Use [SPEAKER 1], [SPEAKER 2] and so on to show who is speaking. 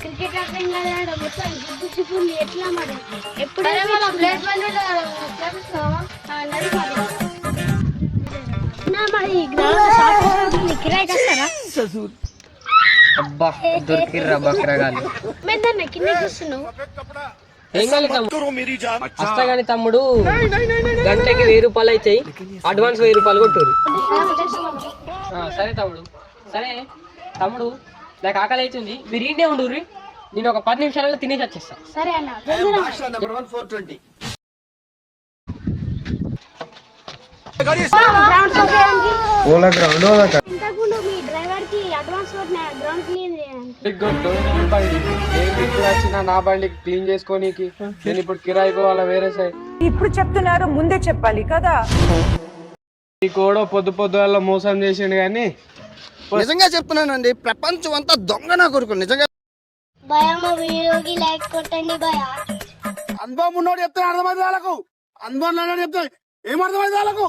[SPEAKER 1] cricket ఆడతాం కదా మొత్తం గుడ్డు చిప్పుంది ఎట్లా మరి ఎప్పుడైనా మరి కిరాయికి వస్తారా
[SPEAKER 2] అబ్బా దొరికిర్రా బక్రగాలి
[SPEAKER 1] మెద్దన్న కింద చూస్తున్నావు
[SPEAKER 2] ఏం కాదు తమ్ముడు వస్తా గాని తమ్ముడు గంటకి 1000 రూపాయలు అవుతాయి అడ్వాన్స్ 1000 రూపాయలు కొట్టుర్రు సరే తమ్ముడు సరే తమ్ముడు నాకు ఆకలి అవుతుంది మీరు ఇండే ఉండుర్రి నేను ఒక 10 నిమిషాలలో తినేసి వచ్చేస్తా
[SPEAKER 1] సరే అన్న ఇంతకుముందు మీ డ్రైవర్ కి అడ్వాన్స్ గ్రౌండ్ క్లీన్
[SPEAKER 3] వచ్చిన నా బండికి క్లీన్ చేసుకోనీకి నేను ఇప్పుడు కిరాయి పోవాలా వేరే సైడ్
[SPEAKER 4] ఇప్పుడు చెప్తున్నారు ముందే చెప్పాలి కదా
[SPEAKER 3] ఈ కూడా పొద్దుగాల మోసం చేసిండు కానీ
[SPEAKER 5] నిజంగా చెప్తున్నానండి ప్రపంచం అంతా దొంగ నా కొడుకు నిజంగా
[SPEAKER 1] భయ మా వీడియోకి లైక్ కొట్టండి భయ
[SPEAKER 5] అనుభవం ఉన్నోడు చెప్తే అర్థమైంది వాళ్ళకు అనుభవం లేనోడు చెప్తే ఏం అర్థమైంది వాళ్ళకు